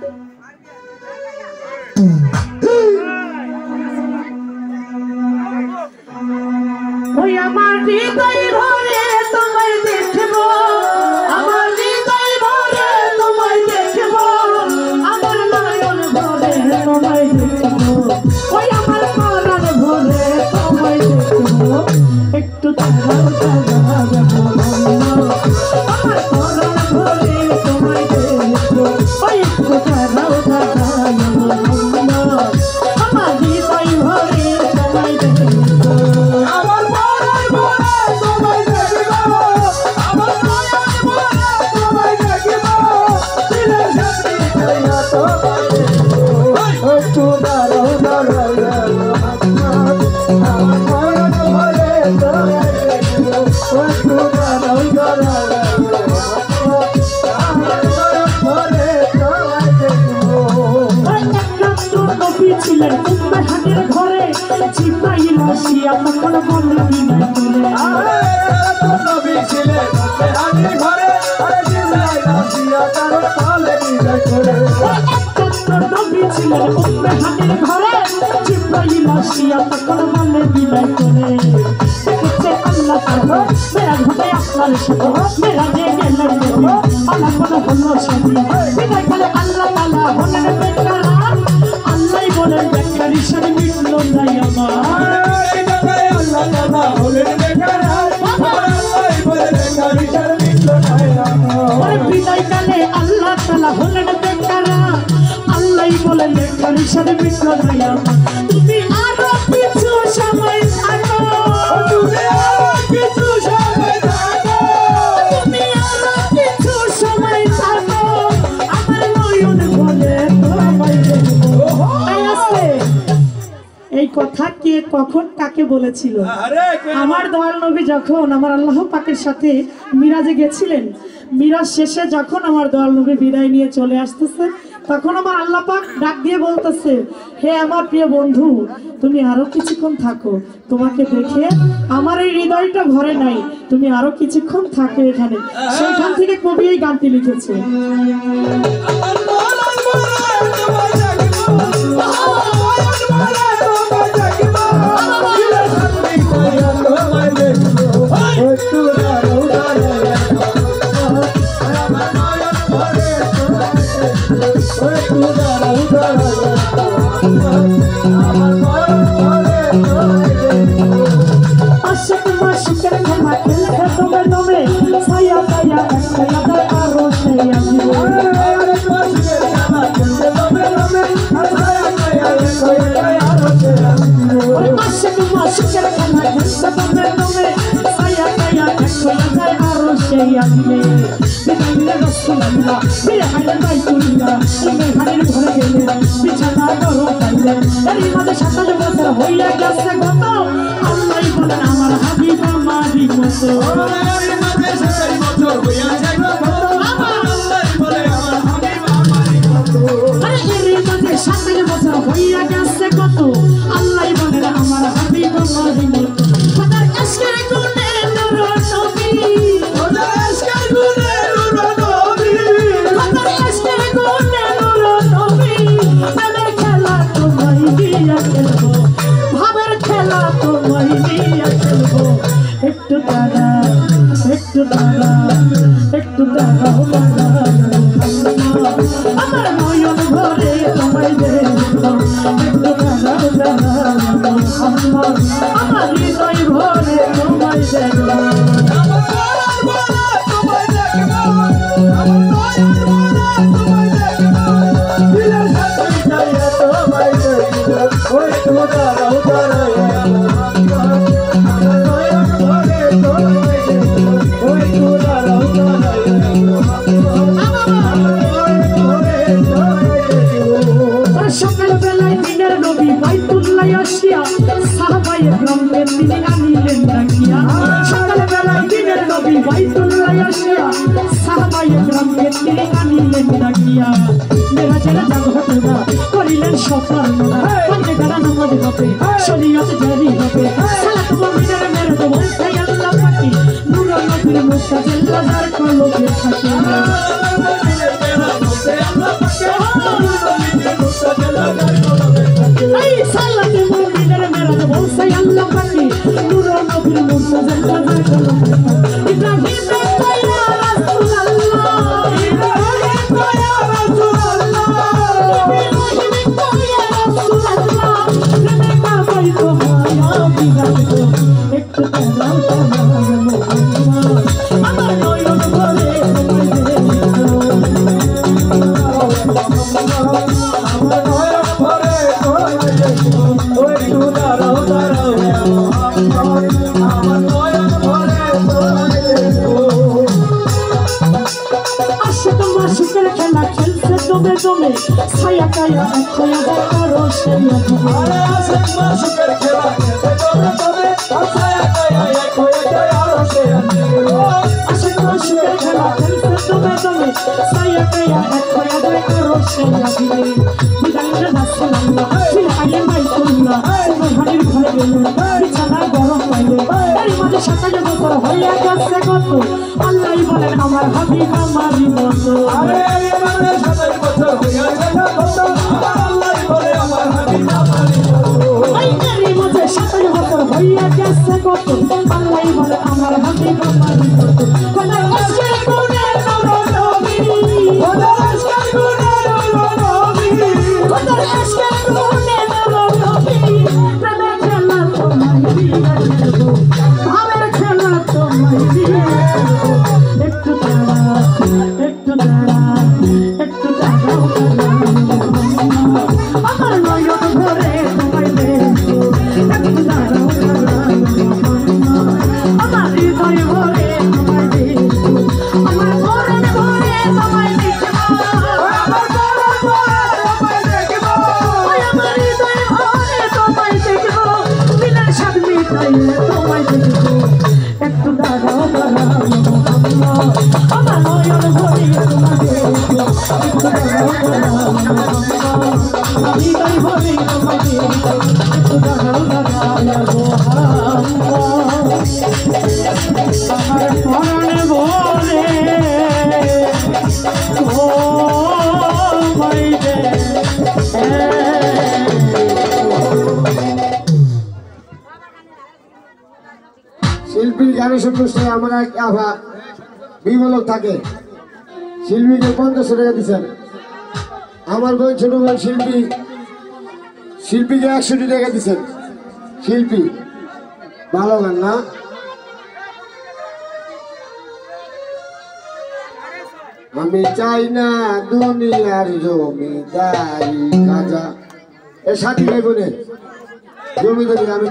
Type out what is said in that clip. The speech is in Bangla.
ওই আমার হৃদয় ভরে তোমায় দেখবো, আমার হৃদয় ভরে তোমায় দেখবো, আমার নয়ন ভরে তোমায় দেখবো, ওই আমার প্রাণ ভরে তোমায় দেখবো, একটু তারাও তারাবো আমার প্রাণ ভরে তোমায় দেখবো, ওই একটু তারাও তারাবো আমার হৃদয় ভরে তোমায় দেখবো, আমার প্রাণ ভরে তোমায় দেখবো, আমার নয়ন ভরে তোমায় দেখবো, দিলের সাথে ছায়া তোমায় দেখবো, একটু তারাও তারাবো আমার প্রাণ ভরে তোমায় দেখবো, একটু তারাও তারাবো আমার প্রাণ ভরে তোমায় দেখবো। নবী ছিলেন উম্মে হানির ঘরে, জিব্রাইল আসিয়া তখন বললেন নবী ছিলেন উম্মে হানির ঘরে, জিব্রাইল আসিয়া তার পালে বিদায় করে, নবী ছিলেন উম্মে হানির ঘরে, জিব্রাইল আসিয়া তখন বললেন বিদায় করে, দেখছে আল্লাহ তাআলা মেরা ঘটে আপনার সাথে, মেরা যে গেলেন নবী আল্লাহ কোন হলো সাথী, বিদায় করে আল্লাহ তাআলা হলেন বেকার, আল্লাহ বলেন বেকার হিসেবে মিটলো নাই আমার, আল্লাহ তাআলা হলেন বেকার, আল্লাহ বলেন বেকার হিসেবে মিটলো নাই আমার, বিদায় কালে আল্লাহ তাআলা হলেন বেকার, আল্লাহ বলেন বেকার হিসেবে মিটলো নাই আমার, তুমি আরো কিছু সময় থাকো, তুমি আরো কিছু সময় থাকো, তুমি আরো কিছু সময় থাকো, আমার নয়ন বলে তোমায় দেখবো। এই কথা কে কখন কাকে বলেছিল? আমার দয়াল নবী যখন আমার আল্লাহ পাকের সাথে মিরাজে গেছিলেন, মিরাজ শেষে যখন আমার দয়াল নবী বিদায় নিয়ে চলে আসতেছে, তখন আমার আল্লাহ পাক ডাক দিয়ে বলতেছে, হে আমার প্রিয় বন্ধু, তুমি আরো কিছুক্ষণ থাকো, তোমাকে দেখে আমার এই হৃদয়টা ভরে নাই, তুমি আরো কিছুক্ষণ থাকো এখানে। সেইখান থেকে কবি এই গানটি লিখেছে, আমার হাবিব আমারই মতো, সাতের বছর হইয়া গেছে কত, আল্লাহ বলেন আমার হাবিব আমারই মতো, খোদার ইশকের গুণে নূর নবী, খোদার ইশকের গুণে নূর নবী, খোদার ইশকের গুণে নূর নবী, ভাবের খেলা তোমায় দিয়া খেলবো, ভাবের খেলা তোমায় দিয়া খেলবো, একটু দাঁড়া, একটু দাঁড়া, একটু দাঁড়া, আমার নয়ন ভরে তোমায় দেখবো, একটু দাঁড়াও দাঁড়াও আমার হৃদয় ভরে তোমায় দেখবো, আমার প্রাণ ভরে তোমায় দেখবো, আমার নয়ন ভরে তোমায় দেখবো, দিলের সাথে ছায়া তোমায় দেখবো, ওই একটু দাঁড়াও দাঁড়াও আমার নয়ন ভরে তোমায় দেখবো, ওই একটু দাঁড়াও দাঁড়াও সকাল বেলায় দিনের নবী বাইতুল্লাহ আসিয়া সাহাবায়ে কেরামকে তিনি আনিলেন ডাকিয়া, সকাল বেলায় দিনের নবী বাইতুল্লাহ আসিয়া সাহাবায়ে কেরামকে তিনি আনিলেন ডাকিয়া, মেরাজের জাগরণা করিলেন সকাল মোনা, পাঁচে গানা নামাজ হবে, শরীয়ত জারি হবে, সালাত মুমিনের মেরে বলতে আল্লাহ পাকি, নূর নবীর মুস্তাজিল বাজার কলবে থাকে, ইব্রাহিম ইয়া রাসূলুল্লাহ ইব্রাহিম ইয়া রাসূলুল্লাহ ইব্রাহিম ইয়া রাসূলুল্লাহ প্রেমে কাবাই তোমায়া বিরাজ একটু তারাও তোমার মোহাম্মদ আমার নয়ন ভরে ছায়া কায়া খোয়া যায় আরো সেই আরে আসে মাসুকের খেলা তবে ছায়া কায়া খোয়া যায় আরো সেই আসে মাসুকের খেলা খেলতে তবে ছায়া কায়া খোয়া যায় আরো সেই বিদায় রাসূলুল্লাহ ফিরআইয়ে বাইতুল্লাহ হানির ঘরে গেলে বিছানা গরম পাইলে এর মাঝে 27 বছর হয়ে গেছে কত আল্লাহই বলেন আমার হাবিব আমারই মতো আরে মানে 27 বছর হয়ে গেছে কত আল্লাহই বলে আমার হাবিব আমারই মতো এই এর মাঝে 27 বছর হয়ে গেছে কত আল্লাহই বলে আমার হাবিব আমারই মতো কোন আজকে কোনে নবী কোন আজকে কোনে নবী কোন আজকে কোনে নবী প্রেমে খেলা তোমায় দিয়ে দেব ভাবের খেলা তোমায় দিয়ে দেব একটু দাঁড়া একটু দাঁড়া একটু দাঁড়াও আমার নয়ন ভরে তোমায় দেখো একটু দাঁড়াও আমার হৃদয় ভরে তোমায় দেখো আমার মরণ ভরে তোমায় দেখো আমার মরণ ভরে তোমায় দেখো আমার হৃদয় ভরে তোমায় দেখো বিনা স্বাদ মিটাইলে তোমায় দেখো একটু দাঁড়াও আমার নয়ন ভরে তোমায় দেখো একটু দাঁড়াও হৃদয় ভরে তোমায় দেখো একটু দাঁড়াও আমার মরণ ভরে তোমায় শিল্পীর গানে সন্তুষ্ট আমার এক আভা বিমলক থাকে শিল্পীকে 500 টাকা দিচ্ছেন আমার বোন ছোট বোন শিল্পীকে 100 টাকা দিচ্ছেন শিল্পী ভালো গান না আমি চাই না দুনিয়ার জমিদারি খাজা এর সাথী ভাই বোনে জমিদারি আমি